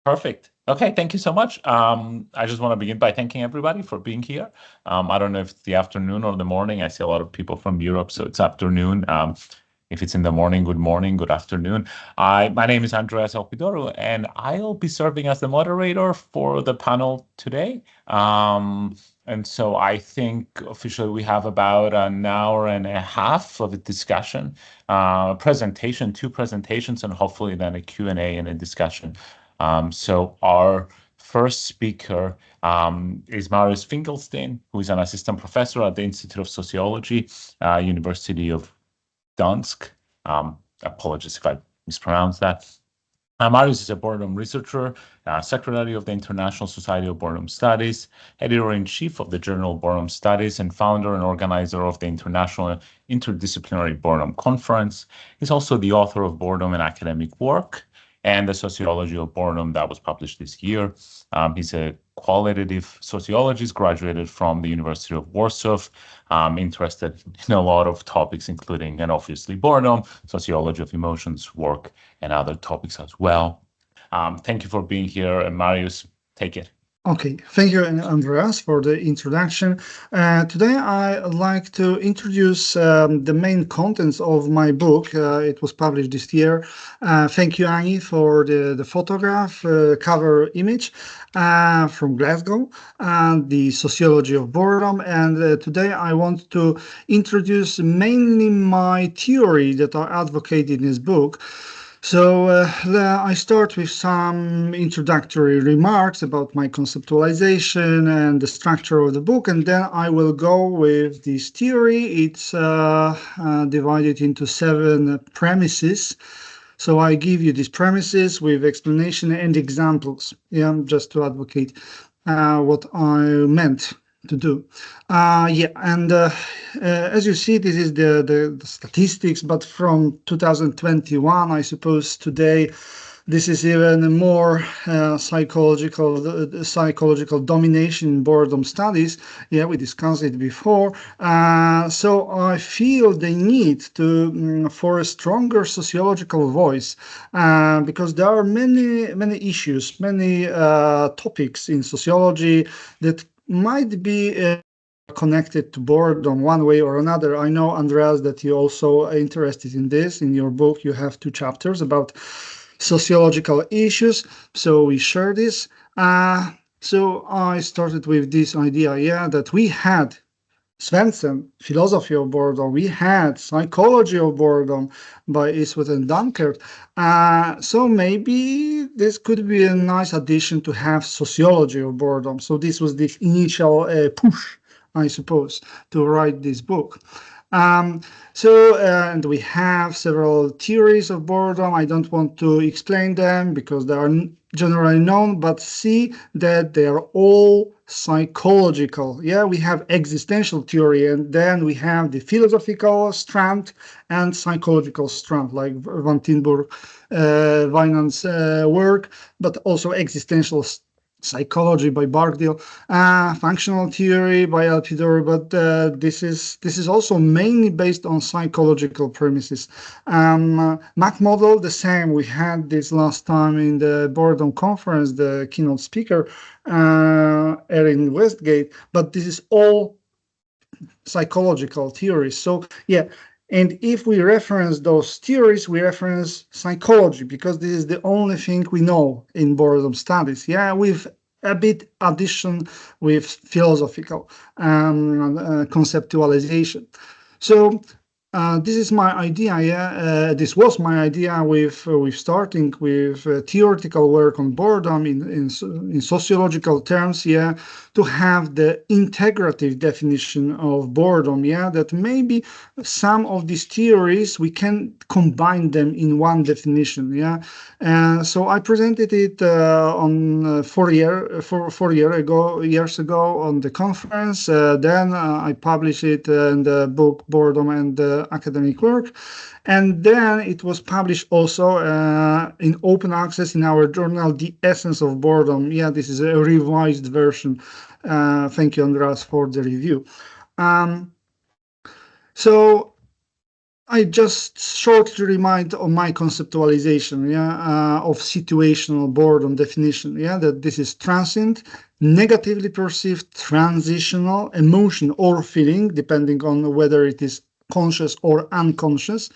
Perfect. Okay, thank you so much. I just want to begin by thanking everybody for being here. I don't know if it's the afternoon or the morning. I see a lot of people from Europe, so it's afternoon. If it's in the morning, good afternoon. My name is Andreas Elpidoro, and I'll be serving as the moderator for the panel today. And so I think officially we have about an hour and a half of a discussion, presentation, two presentations, and hopefully then a Q&A and a discussion. So our first speaker is Mariusz Finkielsztein, who is an assistant professor at the Institute of Sociology, University of Gdańsk. Apologies if I mispronounced that. Mariusz is a Boredom researcher, secretary of the International Society of Boredom Studies, editor-in-chief of the journal Boredom Studies, and founder and organizer of the International Interdisciplinary Boredom Conference. He's also the author of Boredom and Academic Work and the Sociology of Boredom that was published this year. He's a qualitative sociologist, graduated from the University of Warsaw, interested in a lot of topics, including, and obviously, boredom, sociology of emotions, work, and other topics as well. Thank you for being here, and Mariusz, take it. Okay, thank you, Andreas, for the introduction. Today, I'd like to introduce the main contents of my book. It was published this year. Thank you, Annie, for the photograph, cover image from Glasgow, and the Sociology of Boredom. And today, I want to introduce mainly my theory that I advocate in this book. So I start with some introductory remarks about my conceptualization and the structure of the book, and then I will go with this theory. It's divided into 7 premises. So I give you these premises with explanation and examples, just to advocate what I meant to do. As you see, this is the statistics, but from 2021, I suppose today, this is even more psychological domination in boredom studies. Yeah, we discussed it before. So I feel the need to for a stronger sociological voice, because there are many issues, many topics in sociology that might be connected to boredom one way or another. I know, Andreas, that you're also interested in this. In your book, you have 2 chapters about sociological issues, so we share this. So I started with this idea, that we had Svensson, philosophy of boredom. We had psychology of boredom by Eastwood and Dunkert. So maybe this could be a nice addition to have sociology of boredom. So this was the initial push, I suppose, to write this book. And we have several theories of boredom. I don't want to explain them because they are generally known, but see that they are all psychological. Yeah, we have existential theory, and then we have the philosophical strand and psychological strand, like Van Tinburg, Wynand's work, but also existential psychology by Bargdill, functional theory by Elpidor, but this is also mainly based on psychological premises. Mac model, the same. We had this last time in the Boredom Conference, the keynote speaker, Erin Westgate, but this is all psychological theories. So yeah. And if we reference those theories, we reference psychology, because this is the only thing we know in boredom studies. Yeah, with a bit addition with philosophical conceptualization. So this is my idea. This was my idea with starting with theoretical work on boredom in sociological terms. Yeah, to have the integrative definition of boredom. Yeah, that maybe some of these theories we can combine them in one definition. Yeah, so I presented it on 4 years ago on the conference. Then I published it in the book Boredom and Academic Work, and then it was published also in open access in our journal, The Essence of Boredom. Yeah, this is a revised version. Thank you, Andreas, for the review. So I just shortly remind of my conceptualization, of situational boredom definition, that this is transient, negatively perceived, transitional emotion or feeling, depending on whether it is conscious or unconscious,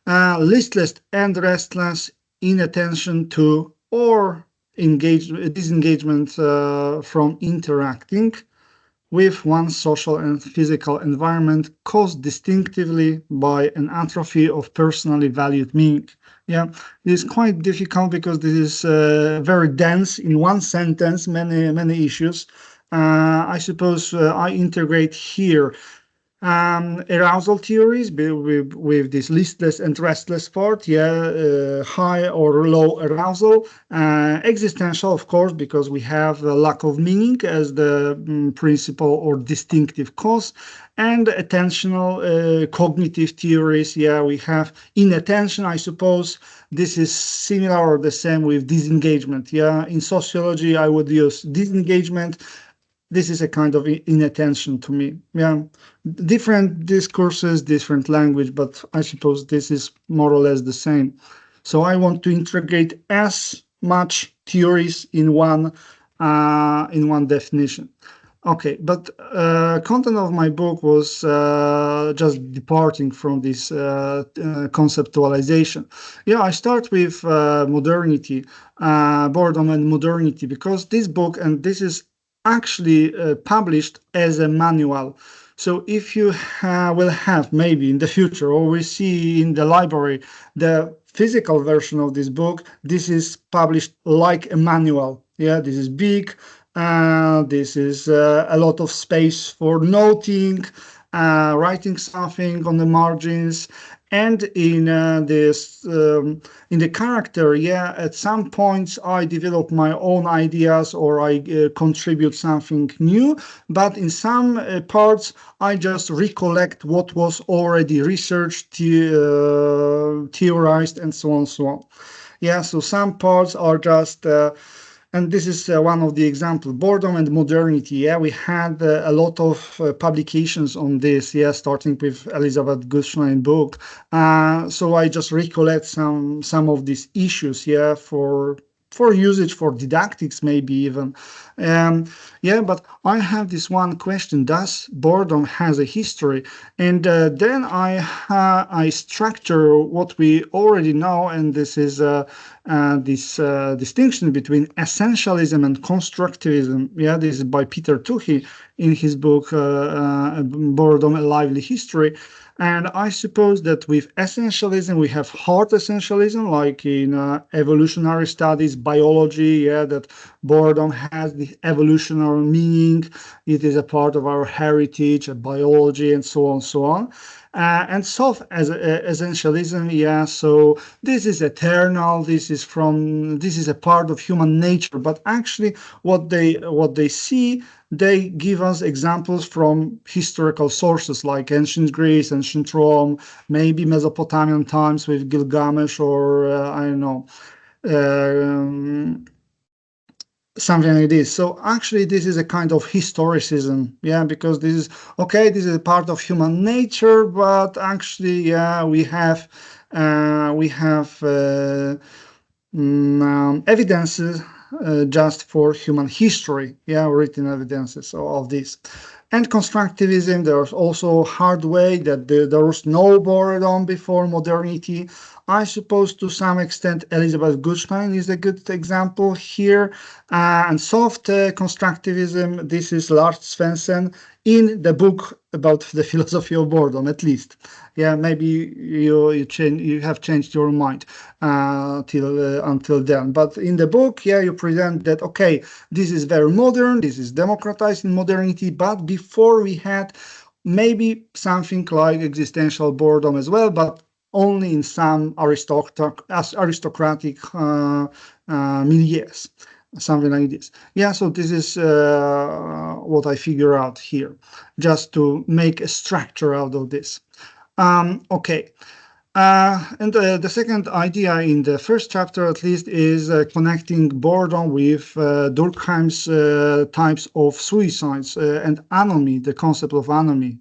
listless and restless, inattention to or disengagement from interacting with one's social and physical environment caused distinctively by an atrophy of personally valued meaning. Yeah, it is quite difficult because this is very dense in one sentence, many issues. I suppose I integrate here arousal theories with this listless and restless part, high or low arousal, existential, of course, because we have a lack of meaning as the principal or distinctive cause, and attentional cognitive theories, we have inattention, I suppose. This is similar or the same with disengagement. In sociology, I would use disengagement. This is a kind of inattention to me. Different discourses, different language, but I suppose this is more or less the same. So I want to integrate as much theories in one definition. Okay, but content of my book was just departing from this conceptualization. I start with modernity, boredom and modernity, because this book, and this is actually published as a manual. So if you will have maybe in the future, or we see in the library, the physical version of this book, this is published like a manual. This is big. This is a lot of space for noting, writing something on the margins, and in in the character, at some points I develop my own ideas or I contribute something new, but in some parts I just recollect what was already researched, theorized, and so on, so on. So some parts are just and this is one of the examples, boredom and modernity. We had a lot of publications on this, starting with Elizabeth Gutschlein book. So I just recollect some of these issues, for usage, for didactics, maybe even. But I have this one question: does boredom has a history? And then I structure what we already know, and this is this distinction between essentialism and constructivism. This is by Peter Tuchy in his book Boredom: A Lively History. And I suppose that with essentialism, we have hard essentialism, like in evolutionary studies, biology, that boredom has the evolutionary meaning. It is a part of our heritage, biology, and so on, so on. And soft as essentialism, so this is eternal. This is a part of human nature. But actually, what they see, they give us examples from historical sources like ancient Greece, ancient Rome, maybe Mesopotamian times with Gilgamesh, or I don't know. Something like this. So actually, this is a kind of historicism, because this is okay. This is a part of human nature, but actually, we have evidences just for human history, written evidences of this. And constructivism, there's also hard way that there was no boredom before modernity. I suppose to some extent Elizabeth Gutschlein is a good example here. And soft constructivism, this is Lars Svensson in the book about the philosophy of boredom, at least. Maybe you have changed your mind until then. But in the book, you present that, okay, this is very modern, this is democratized in modernity, but before we had maybe something like existential boredom as well, but only in some aristocratic milieus, something like this. So this is what I figure out here, just to make a structure out of this. Okay. And the second idea in the first chapter, at least, is connecting boredom with Durkheim's types of suicides and anomie, the concept of anomie.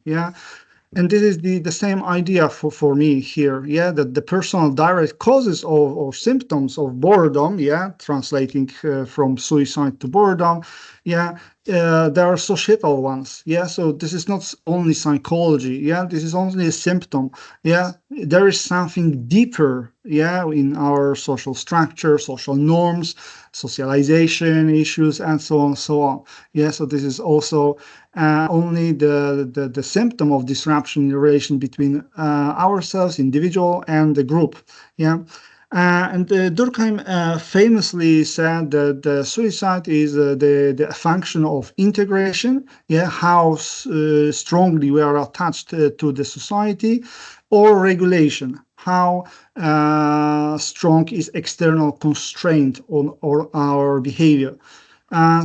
And this is the same idea for me here, yeah, that the personal direct causes or symptoms of boredom, yeah, translating from suicide to boredom, yeah, there are societal ones, yeah. So this is not only psychology, yeah, this is only a symptom, yeah. There is something deeper, yeah, in our social structure, social norms, socialization issues, and so on, so on. Yeah, so this is also only the symptom of disruption in the relation between ourselves, individual, and the group. Yeah. And Durkheim famously said that suicide is the function of integration, yeah, how strongly we are attached to the society, or regulation, how strong is external constraint on or our behavior.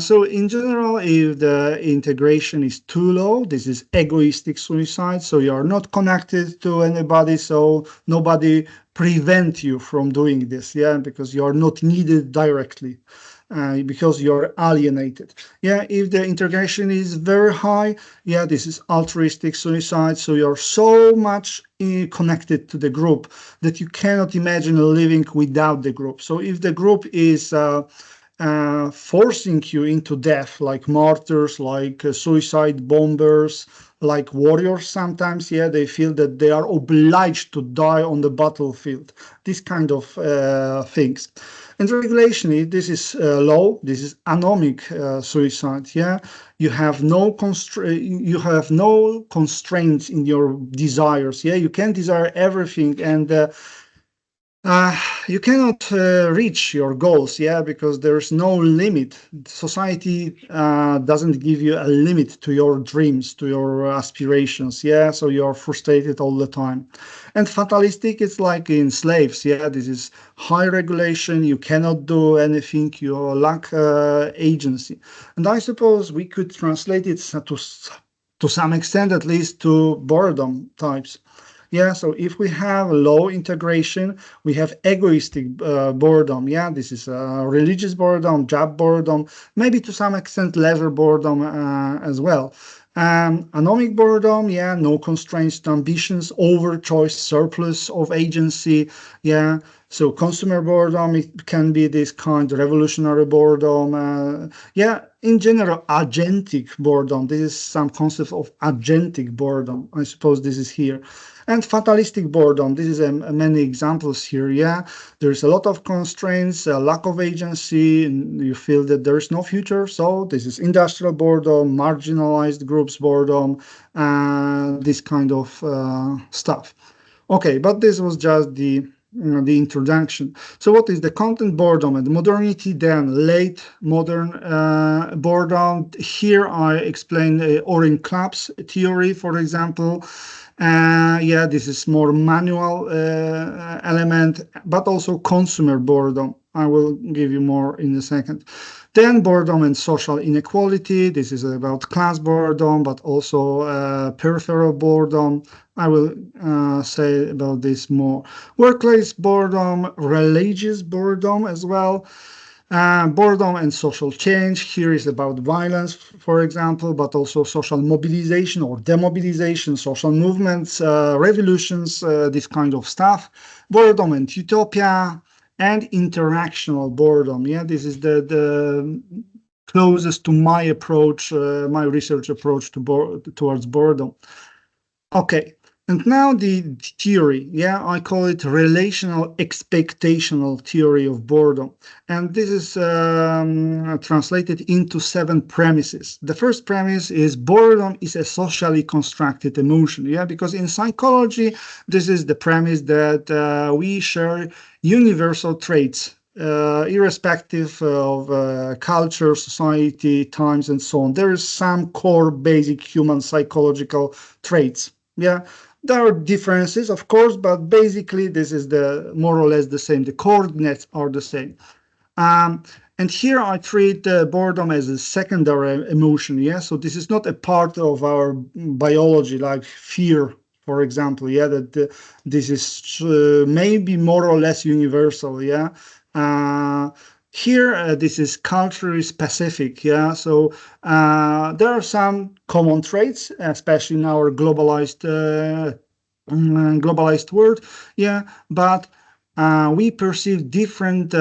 So in general, if the integration is too low, this is egoistic suicide. So you are not connected to anybody, so nobody prevent you from doing this, yeah, because you are not needed directly, because you are alienated. Yeah, if the integration is very high, yeah, this is altruistic suicide. So you are so much connected to the group that you cannot imagine living without the group. So if the group is forcing you into death, like martyrs, like suicide bombers, like warriors sometimes, yeah, they feel that they are obliged to die on the battlefield, these kind of things. And regulation, this is low, this is anomic suicide, yeah. You have no constraints in your desires, yeah. You can desire everything, and you cannot reach your goals, yeah, because there's no limit. Society doesn't give you a limit to your dreams, to your aspirations, yeah, so you're frustrated all the time. And fatalistic, it's like in slaves, yeah, this is high regulation, you cannot do anything, you lack agency. And I suppose we could translate it to some extent, at least, to boredom types. Yeah, so if we have low integration, we have egoistic boredom. Yeah, this is religious boredom, job boredom, maybe to some extent leisure boredom as well. Anomic boredom, yeah, no constraints to ambitions, over choice, surplus of agency. Yeah, so consumer boredom, it can be this kind of revolutionary boredom. Yeah, in general, agentic boredom. This is some concept of agentic boredom. I suppose this is here. And fatalistic boredom, this is many examples here, yeah. There's a lot of constraints, a lack of agency, and you feel that there is no future. So this is industrial boredom, marginalized groups boredom, this kind of stuff. Okay, but this was just the introduction. So what is the content boredom and modernity, then late modern boredom? Here I explain Oren Klapp's theory, for example. Yeah, this is more manual element, but also consumer boredom. I will give you more in a second. Then boredom and social inequality. This is about class boredom, but also peripheral boredom. I will say about this more. Workplace boredom, religious boredom as well. Boredom and social change. Here is about violence, for example, but also social mobilization or demobilization, social movements, revolutions, this kind of stuff. Boredom and utopia, and interactional boredom. Yeah, this is the closest to my approach, my research approach towards boredom. Okay, and now the theory, yeah, I call it relational expectational theory of boredom. And this is translated into 7 premises. The first premise is boredom is a socially constructed emotion, yeah, because in psychology, this is the premise that we share universal traits, irrespective of culture, society, times, and so on. There is some core basic human psychological traits. Yeah, there are differences, of course, but basically this is the more or less the same. The coordinates are the same. And here I treat boredom as a secondary emotion. Yeah, so this is not a part of our biology like fear, for example. Yeah, that this is maybe more or less universal. Yeah. Here, this is culturally specific, yeah. So there are some common traits, especially in our globalized world, yeah. But we perceive different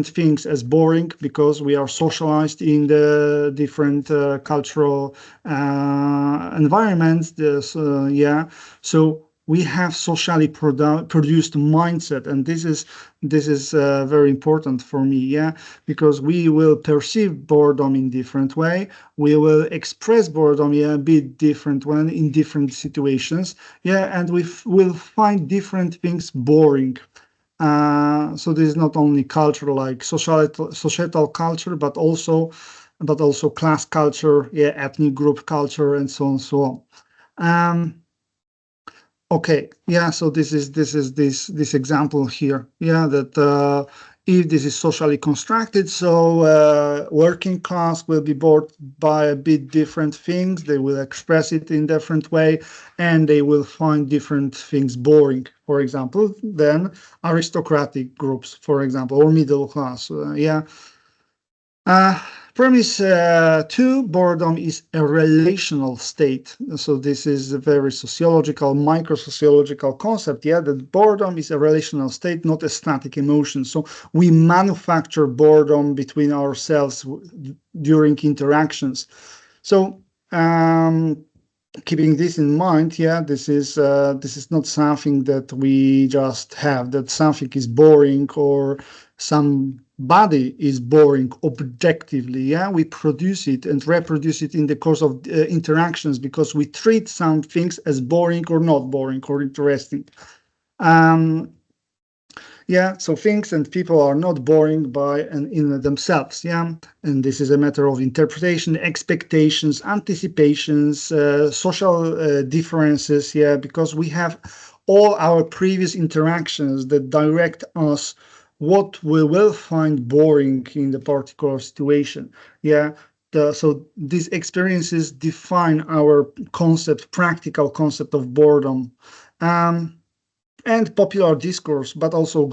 things as boring because we are socialized in the different cultural environments. Yeah, so we have socially produced mindset, and this is very important for me, yeah, because we will perceive boredom in different way. We will express boredom, yeah, a bit different when in different situations, yeah, and we will find different things boring. So this is not only culture, like societal culture, but also class culture, yeah, ethnic group culture, and so on and so on. Okay, yeah, so this example here, yeah, that if this is socially constructed, so working class will be bored by a bit different things. They will express it in different way, and they will find different things boring, for example, than aristocratic groups, for example, or middle class. Yeah. Uh, Premise two, boredom is a relational state. So this is a very sociological, micro-sociological concept, yeah, that boredom is a relational state, not a static emotion. So we manufacture boredom between ourselves during interactions. So keeping this in mind, yeah, this is not something that we just have, that something is boring or somebody is boring objectively. Yeah, we produce it and reproduce it in the course of interactions because we treat some things as boring or not boring or interesting. Yeah, so things and people are not boring by and in themselves, yeah, and this is a matter of interpretation, expectations, anticipations, social differences, yeah, because we have all our previous interactions that direct us what we will find boring in the particular situation, yeah. So these experiences define our practical concept of boredom. And popular discourse, but also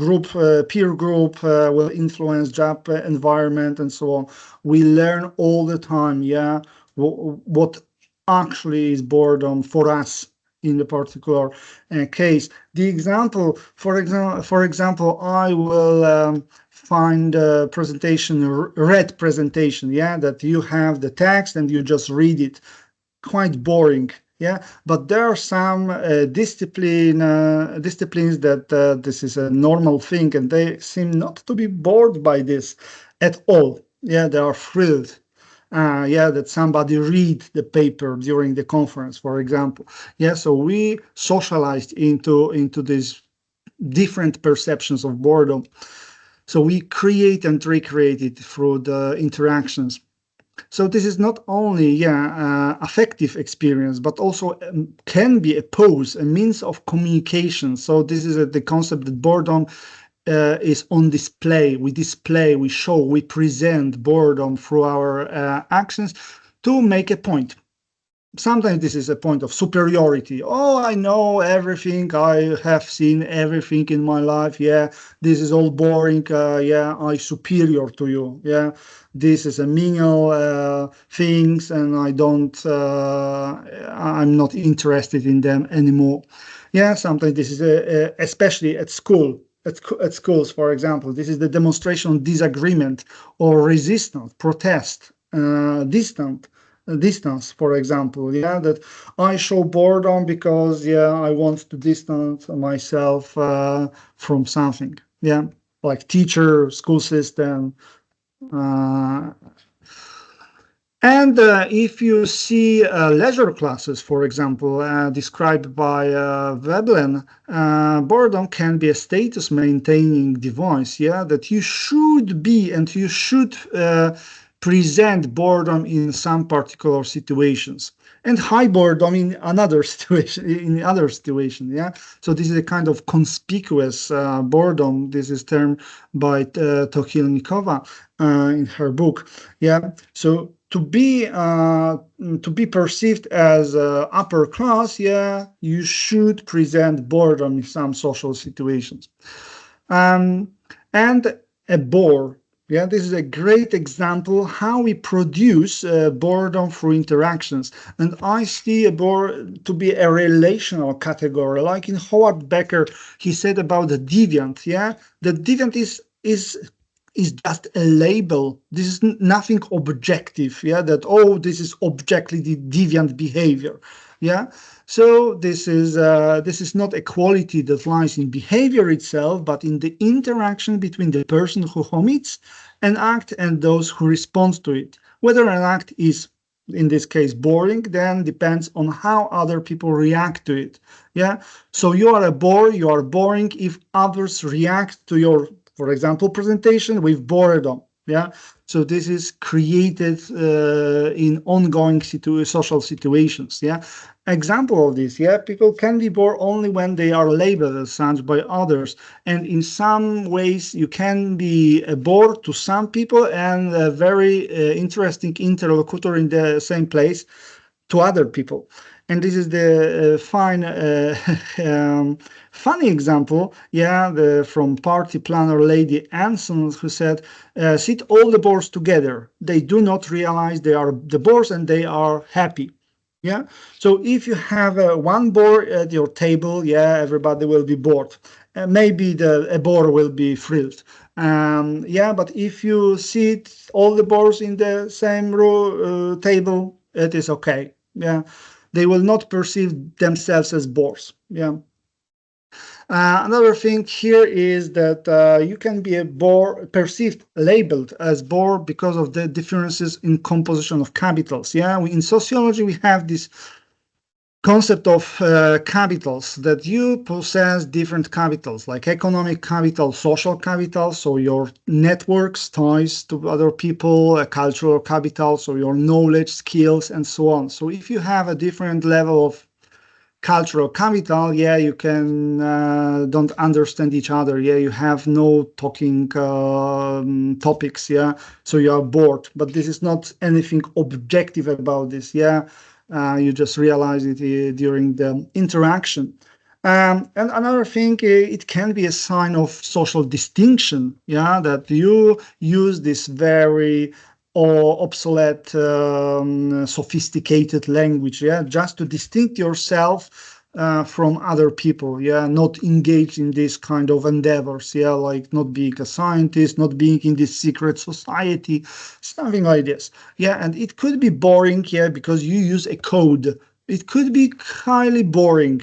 peer group will influence job environment and so on. We learn all the time, yeah, what actually is boredom for us in the particular case. The example, for example, I will find a presentation, read presentation, yeah, that you have the text and you just read it, quite boring, yeah. But there are some disciplines that this is a normal thing, and they seem not to be bored by this at all. Yeah, they are thrilled. Yeah, that somebody read the paper during the conference, for example. Yeah, so we socialized into these different perceptions of boredom. So we create and recreate it through the interactions. So this is not only, yeah, affective experience, but also can be a pose, a means of communication. So this is the concept that boredom is on display. We show, we present boredom through our actions to make a point. Sometimes this is a point of superiority. Oh, I know everything. I have seen everything in my life. Yeah, this is all boring. Yeah, I'm superior to you. Yeah, this is a menial things, and I don't. I'm not interested in them anymore. Yeah, sometimes this is especially at school. At schools, for example, this is the demonstration of disagreement or resistance, protest, distance, for example, yeah, that I show boredom because, yeah, I want to distance myself from something, yeah, like teacher, school system. uh, and if you see leisure classes, for example, described by Veblen, boredom can be a status maintaining device, yeah, that you should be and you should present boredom in some particular situations, and high boredom in another situation, yeah. So this is a kind of conspicuous boredom. This is termed by Tokhilnikova in her book, yeah. So to be perceived as upper class, yeah, you should present boredom in some social situations. And a bore. Yeah, this is a great example how we produce boredom through interactions. And I see a bore to be a relational category. Like in Howard Becker, he said about the deviant. Yeah, the deviant is just a label. This is nothing objective. Yeah, that this is objectively deviant behavior. Yeah, so this is not a quality that lies in behavior itself, but in the interaction between the person who commits an act and those who respond to it. Whether an act is, in this case, boring, then depends on how other people react to it. Yeah. So you are a bore, you are boring if others react to your, for example, presentation with boredom. Yeah. So this is created in ongoing social situations. Yeah. Example of this, yeah, people can be bored only when they are labeled as such by others. And in some ways, you can be bored to some people and a very interesting interlocutor in the same place to other people. And this is the fine, funny example, yeah, from party planner Lady Anson, who said, sit all the boards together. They do not realize they are the boards and they are happy. Yeah. So if you have one board at your table, yeah, everybody will be bored. Maybe a board will be thrilled. Yeah, but if you sit all the boards in the same row table, it is okay. Yeah, they will not perceive themselves as bores. Yeah. Another thing here is that you can be a bore, perceived, labeled as bore because of the differences in composition of capitals. Yeah, in sociology we have this concept of capitals, that you possess different capitals like economic capital, social capital, so your networks, ties to other people, cultural capital, so your knowledge, skills, and so on. So if you have a different level of cultural capital, yeah, you can don't understand each other. Yeah, you have no talking topics. Yeah, so you are bored. But this is not anything objective about this. Yeah, you just realize it during the interaction. And another thing, it can be a sign of social distinction. Yeah, that you use this very or obsolete, sophisticated language, yeah, just to distinct yourself from other people, yeah, not engage in this kind of endeavors, yeah, like not being a scientist, not being in this secret society, something like this, yeah, and it could be boring, yeah, because you use a code. It could be highly boring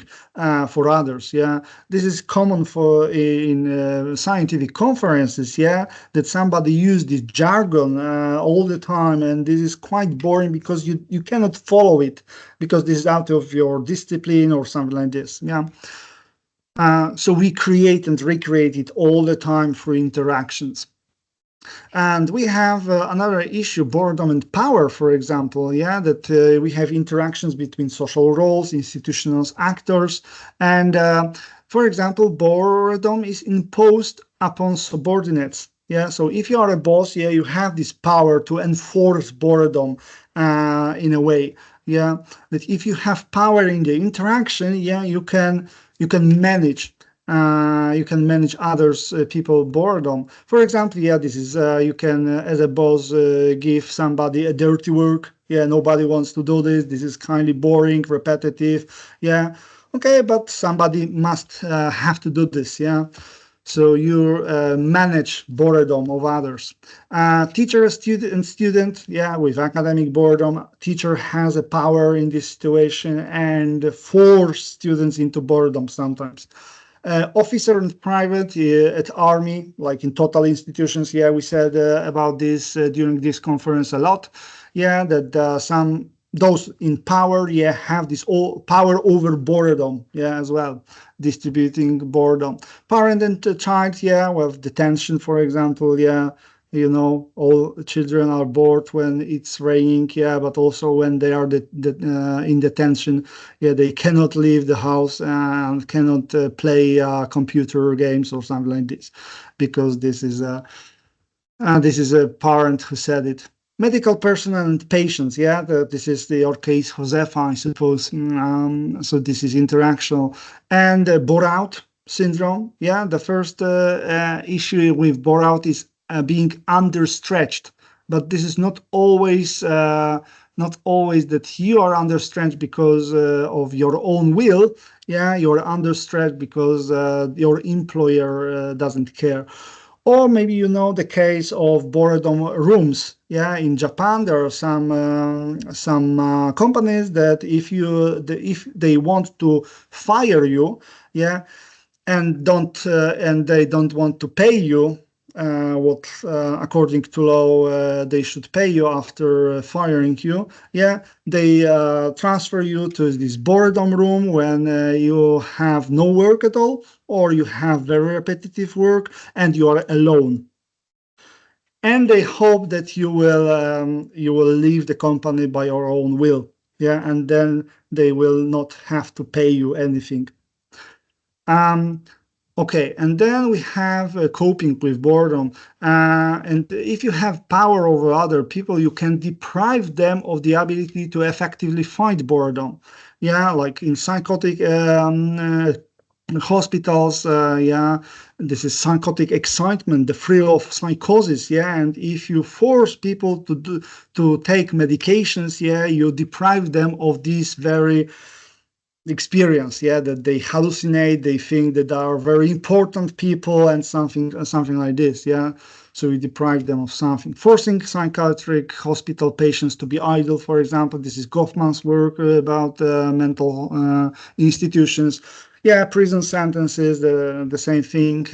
for others. Yeah, this is common for in scientific conferences. Yeah, that somebody use this jargon all the time, and this is quite boring because you cannot follow it because this is out of your discipline or something like this. Yeah. So we create and recreate it all the time through interactions. And we have another issue, boredom and power, for example, yeah, that we have interactions between social roles, institutional actors, and for example, boredom is imposed upon subordinates. Yeah, so if you are a boss, yeah, you have this power to enforce boredom in a way. Yeah, that if you have power in the interaction, yeah, you can manage others people boredom. For example, yeah, this is you can as a boss give somebody a dirty work. Yeah, nobody wants to do this. This is kindly boring, repetitive. Yeah, okay, but somebody must have to do this. Yeah. So you manage boredom of others. Teacher, student, yeah, with academic boredom, teacher has a power in this situation and force students into boredom sometimes. Officer and private at army, like in total institutions. Yeah, we said about this during this conference a lot. Yeah, that some those in power, yeah, have this all power over boredom, yeah, as well, distributing boredom. Parent and child, yeah, with detention, for example, yeah, all children are bored when it's raining, yeah, but also when they are in detention, yeah, they cannot leave the house and cannot play computer games or something like this, because this is a parent who said it. Medical personnel and patients, yeah, this is your case, Josefa, I suppose. So this is interactional. And bore out syndrome, yeah, the first issue with bore out is being understretched. But this is not always that you are understretched because of your own will. Yeah, you're understretched because your employer doesn't care. Or maybe you know the case of boredom rooms. Yeah, in Japan there are some companies that if they want to fire you, yeah, and they don't want to pay you what according to law they should pay you after firing you, yeah, they transfer you to this boredom room when you have no work at all, or you have very repetitive work and you are alone, and they hope that you will leave the company by your own will, yeah, and then they will not have to pay you anything. Okay, and then we have coping with boredom. And if you have power over other people, you can deprive them of the ability to effectively fight boredom. Yeah, like in psychotic hospitals, yeah, this is psychotic excitement, the thrill of psychosis, yeah. And if you force people to take medications, yeah, you deprive them of these very experience, yeah, that they hallucinate, they think that they are very important people and something like this, yeah. So we deprive them of something. Forcing psychiatric hospital patients to be idle, for example, this is Goffman's work about mental institutions. Yeah, prison sentences, the same thing.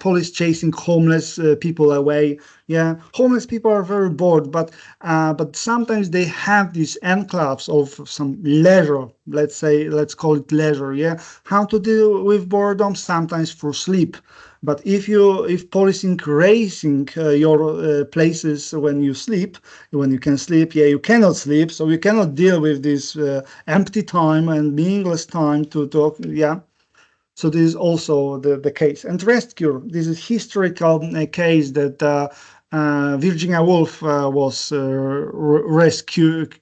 Police chasing homeless people away. Yeah, homeless people are very bored, but sometimes they have these enclaves of some leisure. Let's call it leisure. Yeah, how to deal with boredom? Sometimes through sleep. But if policing raising your places when you sleep, when you can sleep, yeah, you cannot sleep, so you cannot deal with this empty time and meaningless time to talk. Yeah. So this is also the case. And rest cure, this is historical case that Virginia Woolf was rescued.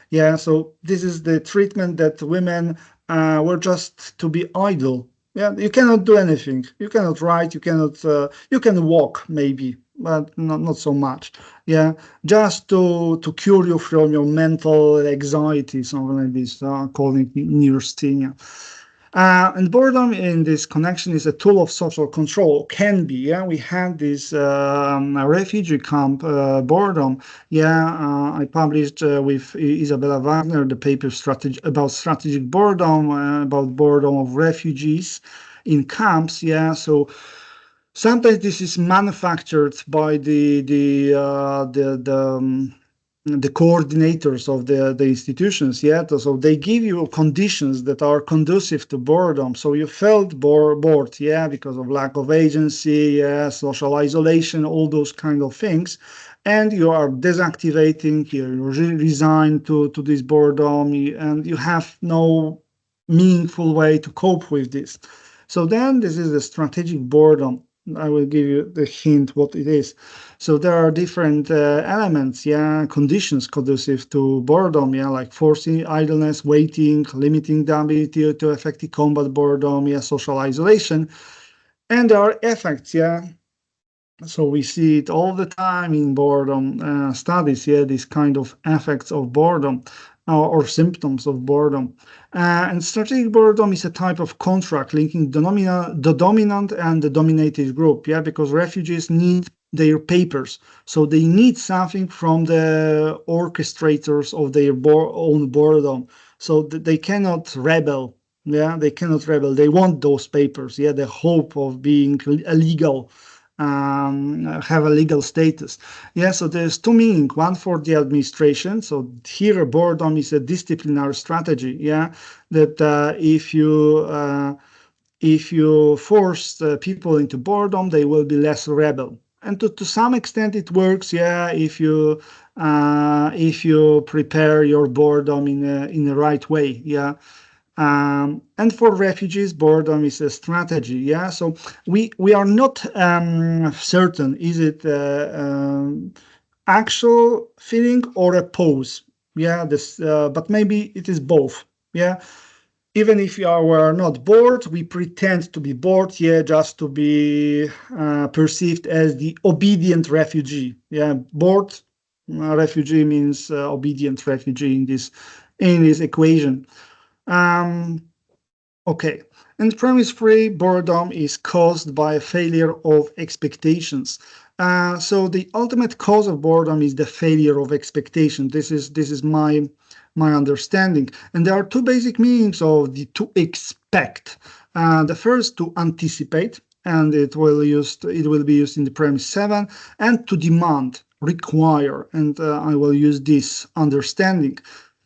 Yeah, so this is the treatment that women were just to be idle. Yeah, you cannot do anything. You cannot write. You can walk maybe, but not so much. Yeah, just to cure you from your mental anxiety, something like this, calling neurasthenia. And boredom in this connection is a tool of social control, can be. Yeah, we had this refugee camp boredom. Yeah, I published with Isabella Wagner the paper about strategic boredom, about boredom of refugees in camps. Yeah, so sometimes this is manufactured by the coordinators of the institutions, yeah. So they give you conditions that are conducive to boredom. So you felt bored, yeah, because of lack of agency, yeah, social isolation, all those kind of things. And you are desactivating, you resign to this boredom, and you have no meaningful way to cope with this. So then this is the strategic boredom. I will give you the hint what it is. So there are different elements, yeah, conditions conducive to boredom, yeah, like forcing idleness, waiting, limiting the ability to effectively combat boredom, yeah, social isolation. And there are effects, yeah. So we see it all the time in boredom studies, yeah, these kind of effects of boredom or symptoms of boredom. And strategic boredom is a type of contract linking the dominant and the dominated group, yeah, because refugees need their papers. So they need something from the orchestrators of their own boredom. So they cannot rebel. Yeah, they cannot rebel. They want those papers. Yeah, the hope of being illegal, have a legal status. Yeah, so there's two meanings. One for the administration. So here, boredom is a disciplinary strategy. Yeah, that if you force people into boredom, they will be less rebel. And to some extent, it works. Yeah, if you prepare your boredom in the right way. Yeah. And for refugees, boredom is a strategy. Yeah, so we are not certain, is it actual feeling or a pose? Yeah, this, but maybe it is both. Yeah, even if we're not bored, we pretend to be bored, yeah, just to be perceived as the obedient refugee. Yeah, bored refugee means obedient refugee in this equation. Okay, and premise three, boredom is caused by a failure of expectations. So the ultimate cause of boredom is the failure of expectation. This is my understanding. And there are two basic meanings of the to expect. The first, to anticipate, and it will be used in the premise 7, and to demand, require, and I will use this understanding.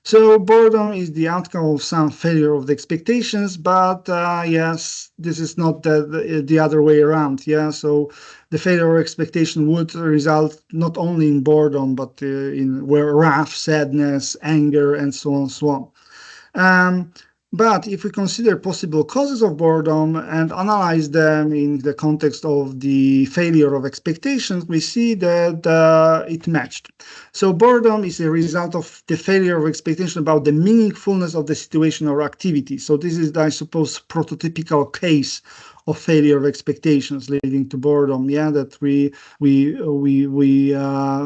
So boredom is the outcome of some failure of the expectations, but yes, this is not the other way around. Yeah, so the failure of expectation would result not only in boredom, but in wrath, sadness, anger, and so on and so on. But if we consider possible causes of boredom and analyze them in the context of the failure of expectations, we see that it matched. So boredom is a result of the failure of expectation about the meaningfulness of the situation or activity. So this is, I suppose, prototypical case of failure of expectations leading to boredom. Yeah, that we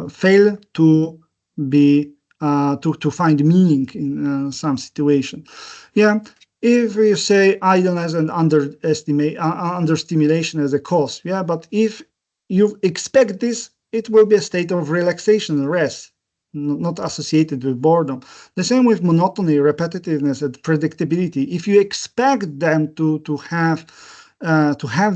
fail to be to find meaning in some situation. Yeah, if we say idleness and understimulation as a cause, yeah, but if you expect this, it will be a state of relaxation and rest, not associated with boredom. The same with monotony, repetitiveness, and predictability. If you expect them to have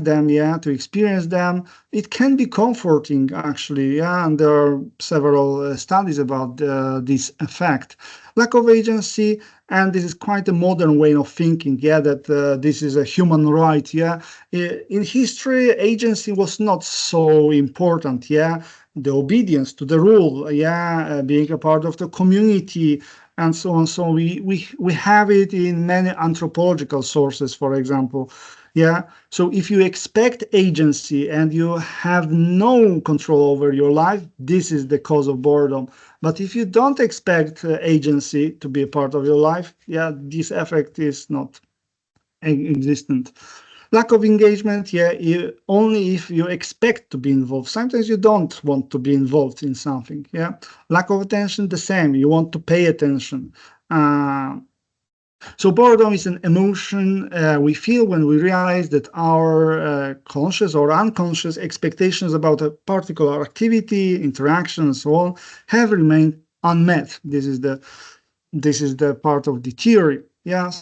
them, yeah, to experience them, it can be comforting, actually, yeah, and there are several studies about this effect. Lack of agency, and this is quite a modern way of thinking, yeah, that this is a human right, yeah. In history, agency was not so important, yeah. The obedience to the rule, yeah, being a part of the community, and so on. So we have it in many anthropological sources, for example. Yeah, so if you expect agency and you have no control over your life, this is the cause of boredom. But if you don't expect agency to be a part of your life, yeah, this effect is not existent. Lack of engagement, yeah, only if you expect to be involved. Sometimes you don't want to be involved in something, yeah. Lack of attention, the same. You want to pay attention. So boredom is an emotion we feel when we realize that our conscious or unconscious expectations about a particular activity, interaction, and so on have remained unmet. This is the part of the theory. Yeah,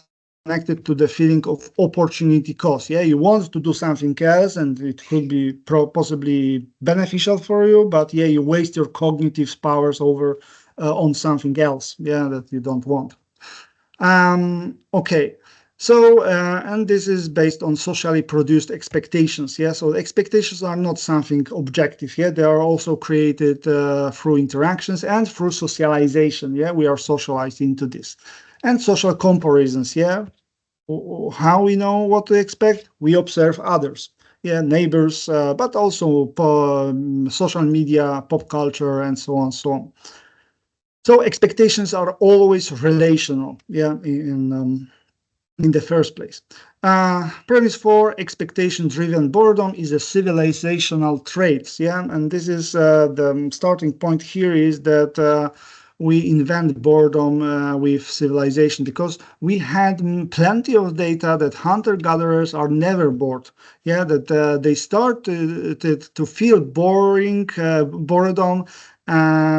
connected to the feeling of opportunity cost. Yeah, you want to do something else, and it could be possibly beneficial for you, but yeah, you waste your cognitive powers over on something else. Yeah, that you don't want. Okay, so and this is based on socially produced expectations. Yeah, so expectations are not something objective. Yeah, they are also created through interactions and through socialization. Yeah, we are socialized into this, and social comparisons. Yeah, how we know what to expect? We observe others. Yeah, neighbors, but also social media, pop culture, and so on, so on. So expectations are always relational, yeah, in the first place. Premise 4, expectation-driven boredom is a civilizational trait, yeah, and this is the starting point here is that we invent boredom with civilization because we had plenty of data that hunter-gatherers are never bored, yeah, that they start to feel boredom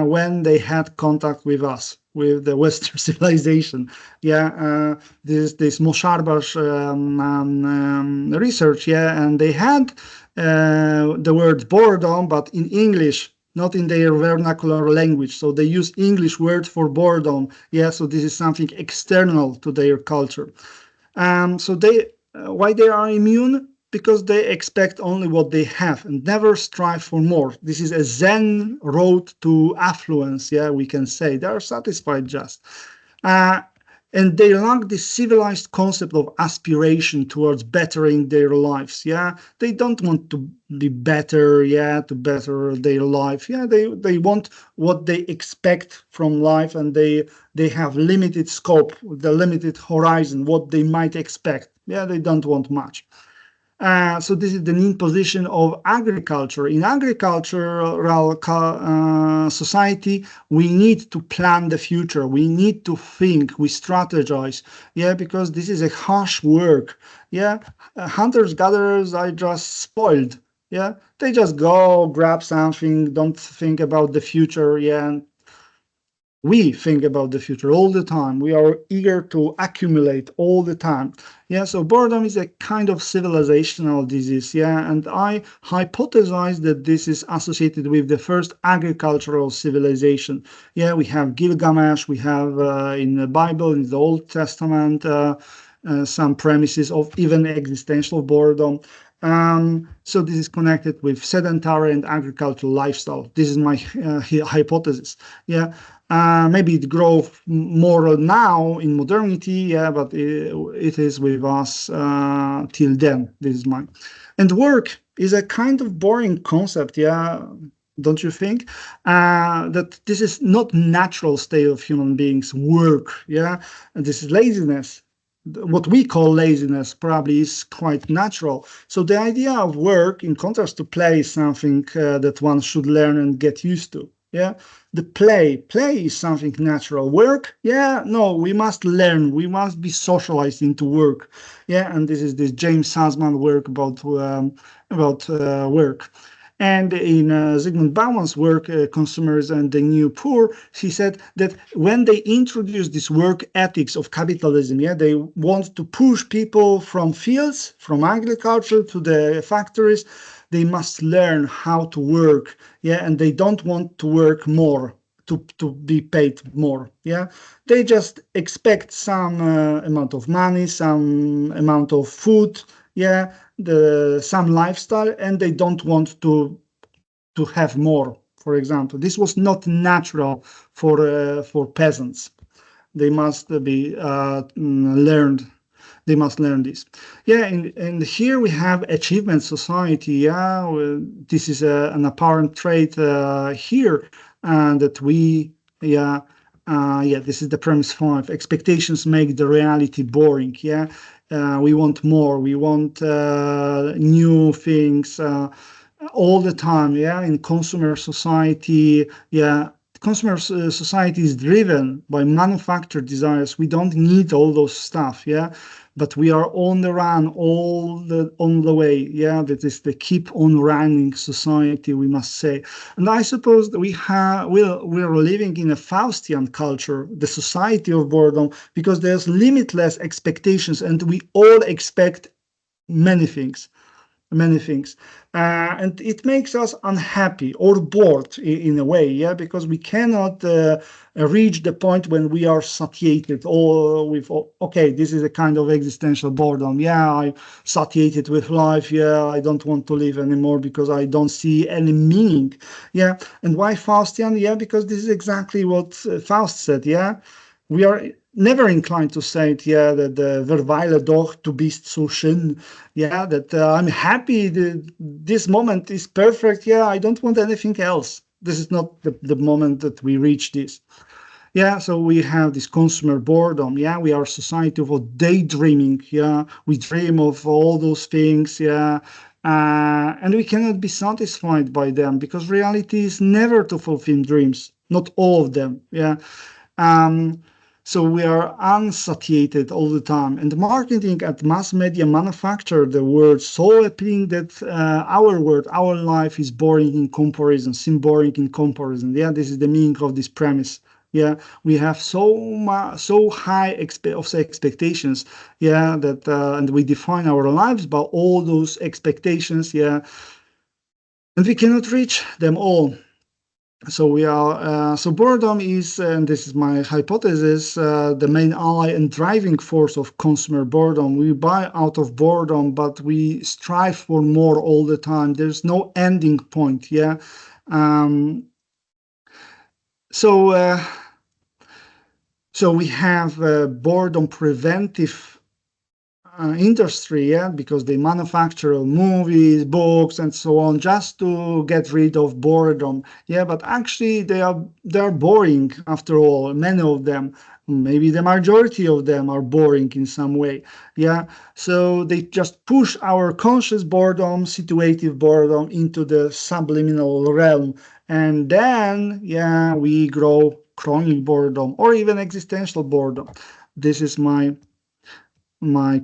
when they had contact with us, with the Western civilization. Yeah, this Mosharbash research, yeah, and they had the word boredom, but in English, not in their vernacular language. So they use English word for boredom. Yeah, so this is something external to their culture. So why they are immune? Because they expect only what they have and never strive for more. This is a Zen road to affluence, yeah, we can say. They are satisfied just. And they lack the civilized concept of aspiration towards bettering their lives. Yeah, they don't want to be better. Yeah, to better their life. Yeah, they want what they expect from life, and they have limited scope, the limited horizon, what they might expect. Yeah, they don't want much. So this is the main position of agriculture. In agricultural society, we need to plan the future. We need to think. We strategize. Yeah, because this is a harsh work. Yeah, hunters gatherers are just spoiled. Yeah, they just go grab something, don't think about the future. Yeah, we think about the future all the time. We are eager to accumulate all the time. Yeah, so boredom is a kind of civilizational disease. Yeah, and I hypothesize that this is associated with the first agricultural civilization. Yeah, we have Gilgamesh, we have in the Bible, in the Old Testament, some premises of even existential boredom. So this is connected with sedentary and agricultural lifestyle. This is my hypothesis. Yeah, maybe it grows more now in modernity. Yeah, but it is with us till then. This is mine. And work is a kind of boring concept. Yeah, don't you think? That this is not natural state of human beings. Work. Yeah, and this is laziness. What we call laziness probably is quite natural. So the idea of work, in contrast to play, is something that one should learn and get used to. Yeah, the play is something natural. Work, yeah, no, we must learn. We must be socialized into work. Yeah, and this is this James Sussman work about work. And in Zygmunt Bauman's work, Consumers and the New Poor, he said that when they introduce this work ethics of capitalism, yeah, they want to push people from fields, from agriculture to the factories. They must learn how to work, yeah, and they don't want to work more. To be paid more, yeah. They just expect some amount of money, some amount of food, yeah, some lifestyle, and they don't want to have more. For example, this was not natural for peasants. They must be learned. They must learn this. Yeah, and here we have achievement society. Yeah, this is an apparent trait here, that we, yeah, this is the premise 5. Expectations make the reality boring. Yeah, we want more. We want new things all the time. Yeah, in consumer society. Yeah, consumer society is driven by manufactured desires. We don't need all those stuff. Yeah, but we are on the run on the way. Yeah, that is the keep on running society, we must say. And I suppose that we're living in a Faustian culture, the society of boredom, because there's limitless expectations, and we all expect many things. And it makes us unhappy or bored in a way, yeah, because we cannot reach the point when we are satiated or with, okay, this is a kind of existential boredom. Yeah, I'm satiated with life. Yeah, I don't want to live anymore because I don't see any meaning. Yeah, and why Faustian? Yeah, because this is exactly what Faust said. Yeah, we are never inclined to say it, yeah, that verweile doch, du bist so schön, yeah, that I'm happy, this moment is perfect, yeah, I don't want anything else. This is not the moment that we reach this. Yeah, so we have this consumer boredom. Yeah, we are a society of daydreaming. Yeah, we dream of all those things. Yeah, and we cannot be satisfied by them because reality is never to fulfill dreams. Not all of them. Yeah. Um, so we are unsatiated all the time. And marketing and mass media manufacture the word so appealing that our life is boring in comparison, seem boring in comparison. Yeah, this is the meaning of this premise. Yeah, we have so high expectations. Yeah, that and we define our lives by all those expectations. Yeah, and we cannot reach them all. So we are. So boredom is, and this is my hypothesis, the main ally and driving force of consumer boredom. We buy out of boredom, but we strive for more all the time. There's no ending point. Yeah. Um, so. So we have boredom preventive industry, yeah, because they manufacture movies, books, and so on, just to get rid of boredom. Yeah, but actually they are boring after all. Many of them, maybe the majority of them, are boring in some way. Yeah, so they just push our conscious boredom, situative boredom, into the subliminal realm, and then yeah, we grow chronic boredom or even existential boredom. This is my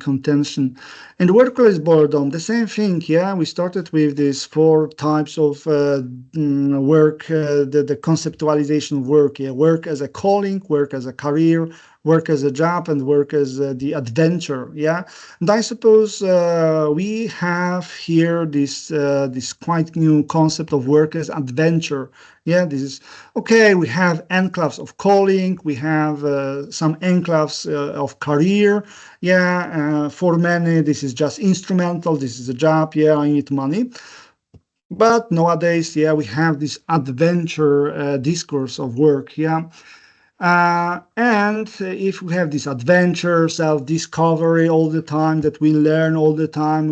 contention. And workplace boredom, the same thing. Yeah, we started with these four types of work, the conceptualization of work. Yeah, work as a calling, work as a career, work as a job, and work as the adventure. Yeah, and I suppose we have here this quite new concept of work as adventure. Yeah, this is okay. We have enclaves of calling, we have some enclaves of career. Yeah, for many, this is just instrumental. This is a job. Yeah, I need money. But nowadays, yeah, we have this adventure discourse of work. Yeah. And if we have this adventure, self-discovery all the time, that we learn all the time,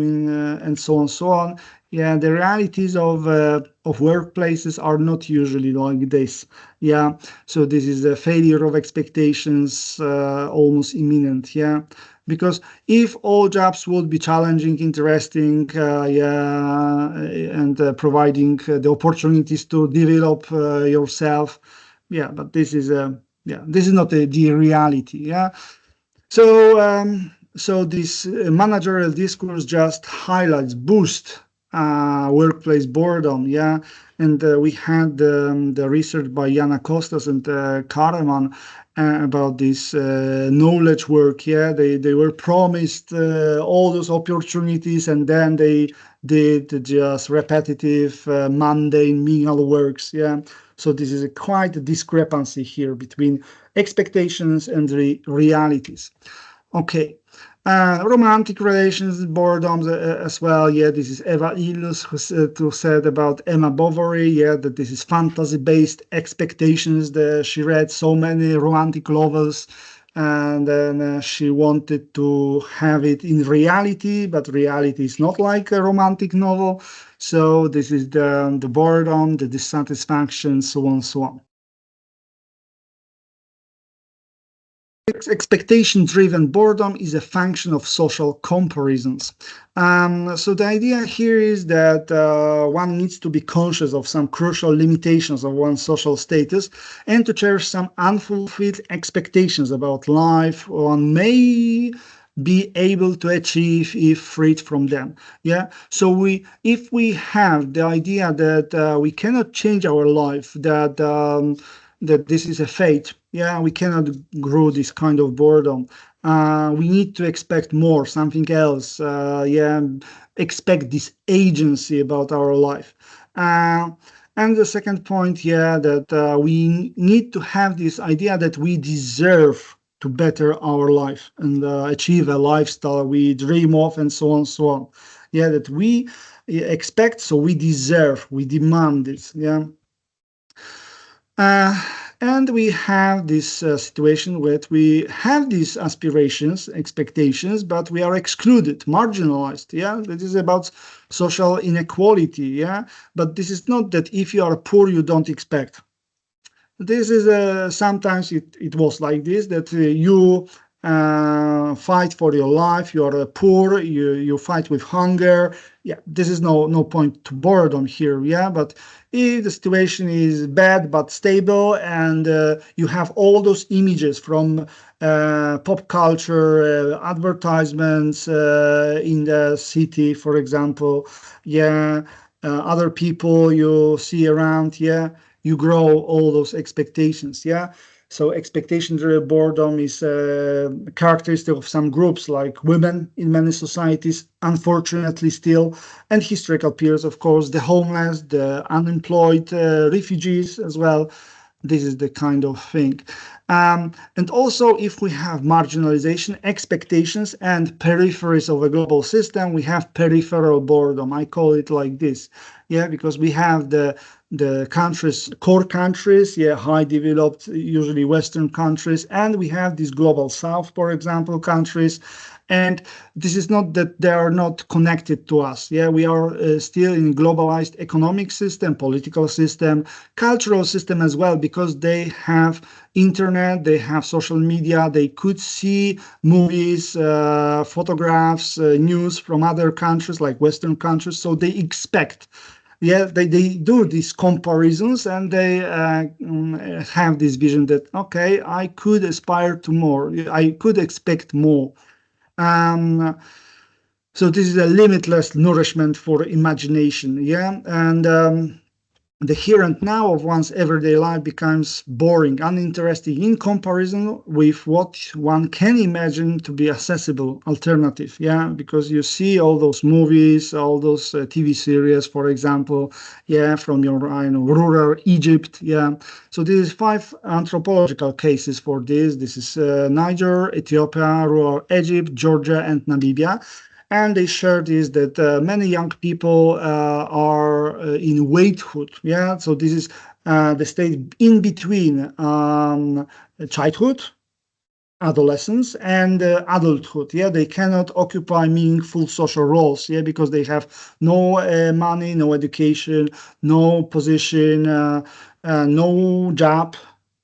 and so on, yeah, the realities of workplaces are not usually like this. Yeah, so this is a failure of expectations, almost imminent. Yeah, because if all jobs would be challenging, interesting, yeah, and providing the opportunities to develop yourself, yeah, but this is this is not the reality. Yeah, so this managerial discourse just highlights, boost workplace boredom. Yeah, and we had the research by Jana Kostas and Kahneman about this knowledge work. Yeah, they were promised all those opportunities, and then they did just repetitive, mundane, menial works. Yeah, so this is quite a discrepancy here between expectations and realities. Okay. Romantic relations, boredom as well. Yeah, this is Eva Ilus who said about Emma Bovary. Yeah, that this is fantasy-based expectations. She read so many romantic novels, and then she wanted to have it in reality, but reality is not like a romantic novel. So this is the boredom, the dissatisfaction, so on, so on. Expectation-driven boredom is a function of social comparisons. So the idea here is that one needs to be conscious of some crucial limitations of one's social status and to cherish some unfulfilled expectations about life one may be able to achieve if freed from them. Yeah. So if we have the idea that we cannot change our life, that this is a fate. Yeah, we cannot grow this kind of boredom. We need to expect more, something else. Yeah, expect this agency about our life. And the second point, yeah, that we need to have this idea that we deserve to better our life and achieve a lifestyle we dream of, and so on, so on. Yeah, that we expect, so we deserve, we demand this. Yeah. And we have this situation where we have these aspirations, expectations, but we are excluded, marginalized. Yeah, this is about social inequality. Yeah, but this is not that if you are poor, you don't expect. This is sometimes it was like this, that you fight for your life, you are poor, you fight with hunger. Yeah, this is no point to boredom here. Yeah, but if the situation is bad but stable, and you have all those images from pop culture, advertisements in the city, for example, yeah, other people you see around, yeah, you grow all those expectations. Yeah, so expectation-driven boredom is characteristic of some groups, like women in many societies, unfortunately still, and historical periods, of course, the homeless, the unemployed, refugees as well. This is the kind of thing. And also, if we have marginalization, expectations, and peripheries of a global system, we have peripheral boredom. I call it like this. Yeah, because we have the countries, core countries, high developed, usually Western countries, and we have these global South, for example, countries. And this is not that they are not connected to us. We are still in globalized economic system, political system, cultural system as well, because they have internet, they have social media, they could see movies, photographs, news from other countries like Western countries. So they expect, they do these comparisons, and they have this vision that, okay, I could aspire to more, I could expect more. So this is a limitless nourishment for imagination, and the here and now of one's everyday life becomes boring, uninteresting in comparison with what one can imagine to be accessible alternative, because you see all those movies, all those TV series, for example, from your rural Egypt, So this is 5 anthropological cases for this. This is Niger, Ethiopia, rural Egypt, Georgia, and Namibia. And they share this, that many young people are in waithood. So this is the state in between childhood, adolescence, and adulthood. They cannot occupy meaningful social roles. Because they have no money, no education, no position, no job.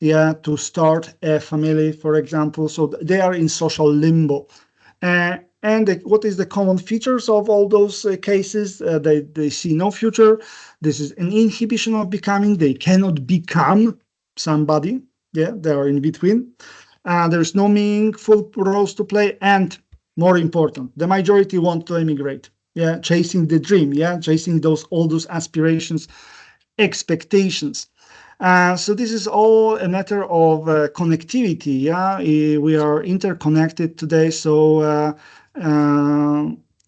To start a family, for example. So they are in social limbo. And what is the common features of all those cases? They see no future. This is an inhibition of becoming. They cannot become somebody. They are in between. There's no meaningful roles to play. And more important, the majority want to emigrate. Chasing the dream. Chasing all those aspirations, expectations. So this is all a matter of connectivity. We are interconnected today. So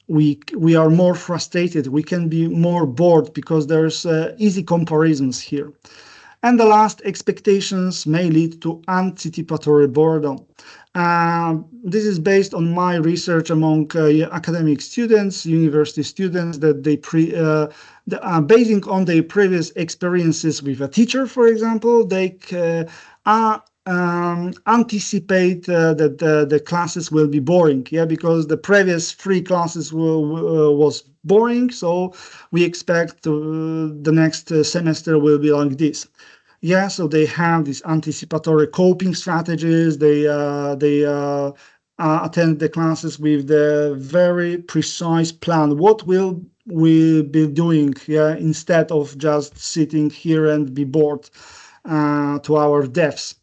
we are more frustrated. We can be more bored because there's easy comparisons here. And the last, expectations may lead to anticipatory boredom. This is based on my research among academic students, university students, that they basing on their previous experiences with a teacher, for example, they anticipate that the classes will be boring, because the previous 3 classes was boring, so we expect the next semester will be like this. So they have these anticipatory coping strategies. They attend the classes with the very precise plan. What will we be doing, instead of just sitting here and be bored to our deaths.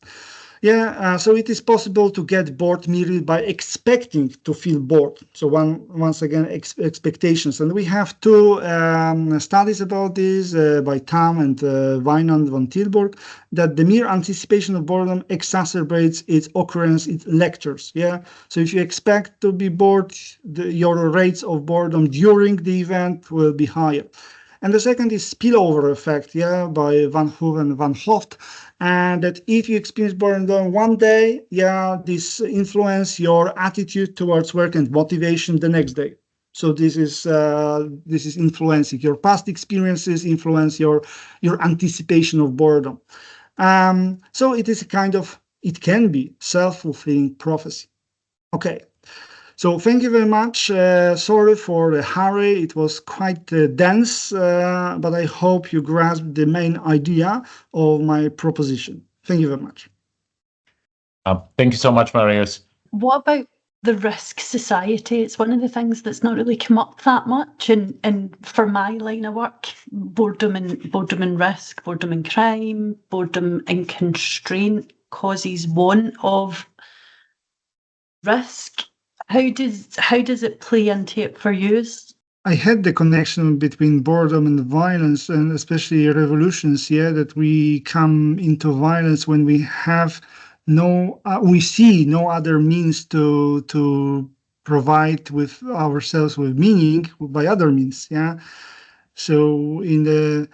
So it is possible to get bored merely by expecting to feel bored. So once again, expectations. And we have 2 studies about this by Tam and Weinand von Tilburg, that the mere anticipation of boredom exacerbates its occurrence in lectures. So if you expect to be bored, your rates of boredom during the event will be higher. And the second is spillover effect, by Van Hove and Van Hoft. And that if you experience boredom one day, this influence your attitude towards work and motivation the next day. So this is influencing your past experiences, influence your anticipation of boredom. So it is it can be self-fulfilling prophecy. Okay. So thank you very much. Sorry for the hurry. It was quite dense, but I hope you grasped the main idea of my proposition. Thank you very much. Thank you so much, Mariusz. What about the risk society? It's one of the things that's not really come up that much. And for my line of work, boredom and risk, boredom and crime, boredom and constraint causes want of risk. How does it play into it for you? I had the connection between boredom and violence, and especially revolutions, that we come into violence when we have we see no other means to provide with ourselves with meaning by other means, So in the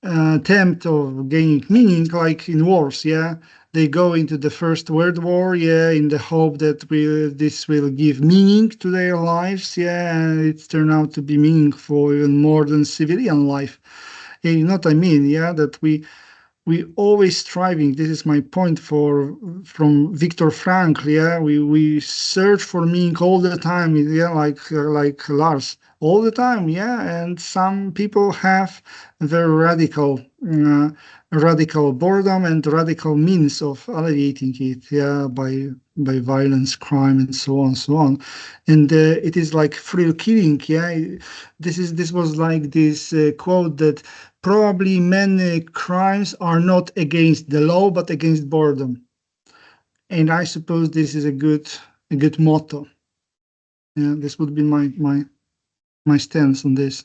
attempt of gaining meaning, like in wars, they go into the First World War, in the hope that this will give meaning to their lives, and it's turned out to be meaningful even more than civilian life. you know what I mean? Yeah, that we always striving. This is my point from Viktor Frankl. Yeah, we search for meaning all the time. Yeah, like Lars, all the time. Yeah, and some people have very radical boredom and radical means of alleviating it. Yeah, by violence, crime, and so on. And it is like thrill killing. Yeah, this was like this quote that probably many crimes are not against the law but against boredom, and I suppose this is a good motto. Yeah, this would be my stance on this.